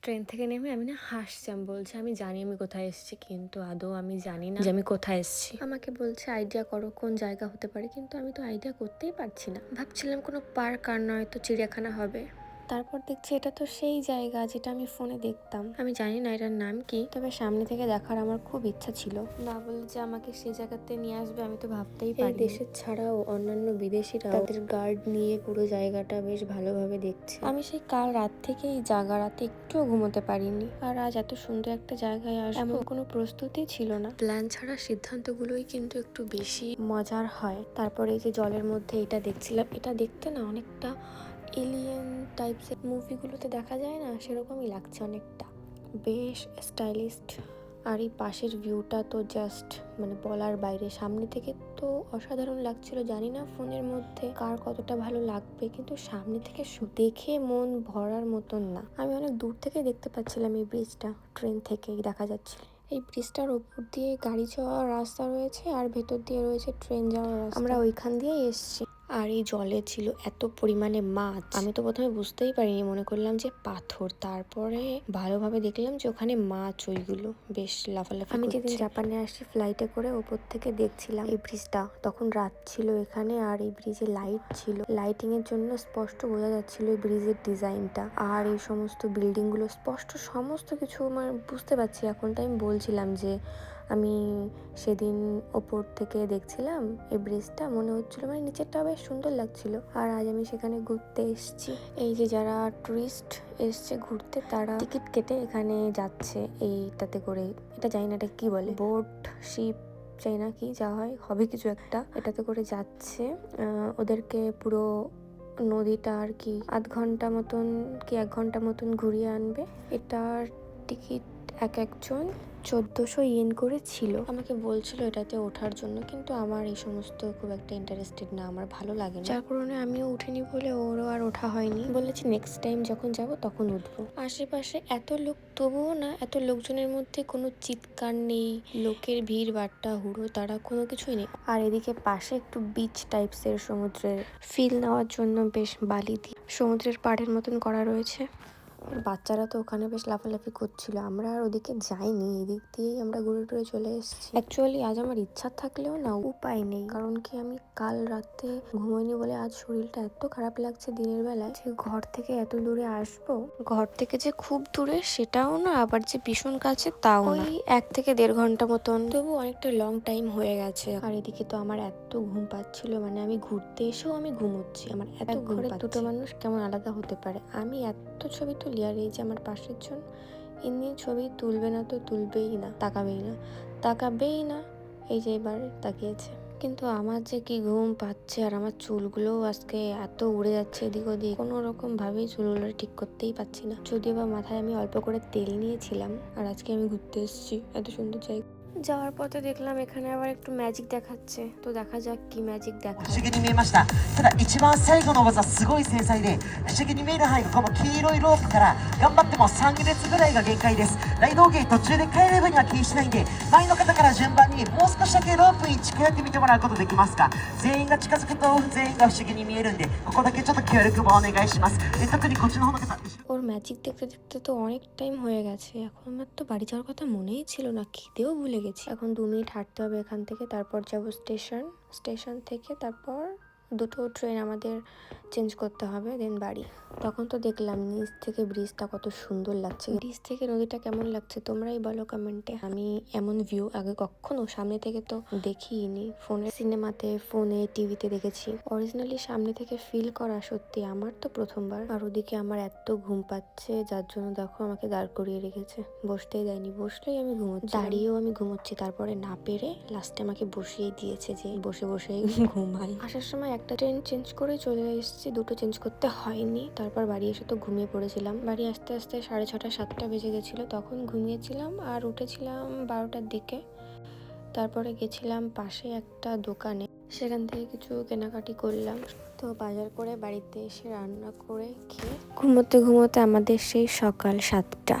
Train থেকে নেমে আমি না হাসছিলাম, বলছে আমি জানি আমি কোথায় এসেছি, কিন্তু আদৌ আমি জানি না যে আমি কোথায় এসেছি। আমাকে বলছে আইডিয়া করো কোন জায়গা হতে পারে, কিন্তু আমি তো আইডিয়া করতেই পারছি না। ভাবছিলাম কোনো পার্ক আর নয়তো চিড়িয়াখানা হবে। তারপর দেখছি এটা তো সেই জায়গা যেটা আমি ফোনে দেখতাম। আমি জানি না এটার নাম কি, তবে সামনে থেকে দেখার আমার খুব ইচ্ছা ছিল। না বলে যে আমাকে সেই জায়গাতে নিয়ে আসবে আমি তো ভাবতেই পারি। এই দেশের ছাড়াও অন্যান্য বিদেশিরা তাদের গার্ড নিয়ে পুরো জায়গাটা বেশ ভালোভাবে দেখছে। আমি সেই কাল রাত থেকে এই জায়গা রাতে একটুও ঘুমোতে পারিনি। আর আজ এত সুন্দর একটা জায়গায় আসবো এমন কোনো প্রস্তুতি ছিল না। প্ল্যান ছাড়া সিদ্ধান্তগুলোই কিন্তু একটু বেশি মজার হয়। তারপরে এই যে জলের মধ্যে এটা দেখছিলাম, এটা দেখতে না অনেকটা এলিয়েন টাইপসের মুভিগুলোতে দেখা যায় না, সেরকমই লাগছে অনেকটা, বেশ স্টাইলিশড। আর এই পাশের ভিউটা তো জাস্ট মানে বলার বাইরে। সামনে থেকে তো অসাধারণ লাগছিল, জানি না ফোনের মধ্যে কার কতটা ভালো লাগবে, কিন্তু সামনে থেকে দেখে মন ভরার মতন না। আমি অনেক দূর থেকে দেখতে পাচ্ছিলাম এই ব্রিজটা, ট্রেন থেকেই দেখা যাচ্ছিল। এই ব্রিজটার ওপর দিয়ে গাড়ি যাওয়ার রাস্তা রয়েছে আর ভেতর দিয়ে রয়েছে ট্রেন যাওয়ার রাস্তা। আমরা ওইখান দিয়েই এসেছি। আর এই জলে ছিল এত পরিমাণে মাছ, আমি তো প্রথমে বুঝতেই পারিনি, মনে করলাম যে পাথর। তারপরে ভালোভাবে দেখলাম যে ওখানে মাছ, ওইগুলো বেশ লাফালাফি করছে। আমি যেদিন জাপানে আসি ফ্লাইটে করে, ওপর থেকে দেখছিলাম এই ব্রিজটা, তখন রাত ছিল এখানে আর এই ব্রিজে লাইট ছিল। লাইটিং এর জন্য স্পষ্ট বোঝা যাচ্ছিল এই ব্রিজের ডিজাইনটা আর এই সমস্ত বিল্ডিং গুলো স্পষ্ট, সমস্ত কিছু আমার বুঝতে পারছি। এখন তো আমি বলছিলাম যে আমি সেদিন ওপর থেকে দেখছিলাম এই ব্রিজটা, মনে হচ্ছিল মানে নিচেরটা বেশ সুন্দর লাগছিল। আর আজ আমি সেখানে ঘুরতে এসেছি। এই যে যারা টুরিস্ট এসছে ঘুরতে, তারা টিকিট কেটে এখানে যাচ্ছে এইটাতে করে। এটা জানি না এটা কি বলে, বোট, শিপ, চাই না কি যা হয় হবে কিছু একটা, এটাতে করে যাচ্ছে। ওদেরকে পুরো নদীটা আর কি আধ ঘন্টা মতন কি 1 ঘন্টা মতন ঘুরিয়ে আনবে। এটার টিকিট একজন 1400 ইয়েন করে ছিল। আমাকে বলছিল এটাতে ওঠার জন্য, কিন্তু আমার এই সমস্ত খুব একটা ইন্টারেস্টেড না, আমার ভালো লাগে না, যার কারণে আমিও উঠিনি বলে ওরও আর ওঠা হয়নি। বলেছি নেক্সট টাইম যখন যাব তখন উঠবো। আশেপাশে এত লোক, তবুও না এত লোকজনের মধ্যে কোনো চিৎকার নেই, লোকের ভিড় বাট্টা হুড়ো তারা কোনো কিছুই নেই। আর এদিকে পাশে একটু বিচ টাইপসের সমুদ্রের ফিল নেওয়ার জন্য বেশ বালি দিয়ে সমুদ্রের পাড়ের মতন করা রয়েছে। আর বাচ্চারা তো ওখানে বেশ লাফালাফি করছিল। আমরা আর ওদিকে যাইনি, এদিক দিয়েই আমরা ঘুরে টুরে চলে এসেছি। অ্যাকচুয়ালি আজ আমার ইচ্ছা থাকলেও না উপায় নেই, কারণ কি আমি কাল রাতে ঘুমোইনি বলে আজ শরীরটা এত খারাপ লাগছে দিনের বেলায় যে ঘর থেকে এত দূরে আসবো, ঘর থেকে যে খুব দূরে সেটাও না, আবার যে ভীষণ কাছে তাও না, ওই 1 থেকে 1.5 ঘন্টা মতন, তবু অনেকটা লং টাইম হয়ে গেছে। আর এদিকে তো আমার এত ঘুম পাচ্ছিল, মানে আমি ঘুরতে এসেও আমি ঘুমোচ্ছি, আমার এত ঘুম পাচ্ছে। দুটো মানুষ কেমন আলাদা হতে পারে। আমি এত ছবি তুলি আর এই যে আমার পাশের জন, ইনি ছবি তুলবে না তো তুলবেই না, তাকাবেই না। এই যে এবার তাকিয়েছে, কিন্তু আমার যে কি ঘুম পাচ্ছে। আর আমার চুলগুলোও আজকে এত উড়ে যাচ্ছে এদিক ওদিক, কোনো রকম ভাবেই চুলগুলো ঠিক করতেই পারছি না। যদিও বা মাথায় আমি অল্প করে তেল নিয়েছিলাম। আর আজকে আমি ঘুরতে এসেছি এত সুন্দর জায়গা। যাওয়ার পথে দেখলাম এখানে আবার একটু ম্যাজিক দেখাচ্ছে, তো দেখা যাক কি ম্যাজিক দেখায়।不思議に見えました。ただ一番最後の技すごい繊細で不思議に見える範囲がこの黄色いロープから頑張っても3列ぐらいが限界です。大道芸途中で帰れるには気にしないんで、前の方から順番にもう少しだけロープに近寄ってみてもらうことできますか。全員が近づくと全員が不思議に見えるんで、ここだけちょっと協力もお願いします。で特にこっちの方の方、ওর ম্যাজিক দেখতে দেখতে তো অনেক টাইম হয়ে গেছে, এখন আমার তো বাড়ি যাওয়ার কথা মনেই ছিল না, খিদেও ভুলে গেছি। এখন 2 মিনিট হাঁটতে হবে এখান থেকে, তারপর যাব স্টেশন থেকে তারপর দুটো ট্রেন আমাদের চেঞ্জ করতে হবে, দেন বাড়ি। তখন তো দেখলাম নিচ থেকে ব্রিজটা কত সুন্দর লাগছে, ব্রিজ থেকে নদীটা কেমন লাগছে তোমরাই বলো কমেন্টে। আমি এমন ভিউ আগে কখনো সামনে থেকে তো দেখিনি, ফোনের সিনেমাতে, ফোনে, টিভিতে দেখেছি, অরিজিনালি সামনে থেকে ফিল করা সত্যি আমার তো প্রথমবার। আর ওদিকে আমার এত ঘুম পাচ্ছে, যার জন্য দেখো আমাকে দাঁড় করিয়ে রেখেছে, বসতেই দেয়নি, বসলেই আমি ঘুমোচ্ছি, দাঁড়িয়েও আমি ঘুমোচ্ছি। তারপরে না পেরে লাস্টে আমাকে বসিয়ে দিয়েছে যে বসে বসে ঘুমাই। আসার সময় একটা ট্রেন চেঞ্জ করে চলে এসেছি, দুটো চেঞ্জ করতে হয়নি। তারপর বাড়ি এসে তো ঘুমিয়ে পড়েছিলাম। বাড়ি আসতে আসতে 6:30 7টা বেজে গেছিলো, তখন ঘুমিয়েছিলাম আর উঠেছিলাম 12টার দিকে। তারপরে গেছিলাম পাশে একটা দোকানে, সেখান থেকে কিছু কেনাকাটি করলাম। তো বাজার করে বাড়িতে এসে রান্না করে খেয়ে ঘুমোতে ঘুমোতে আমাদের সেই সকাল 7টা।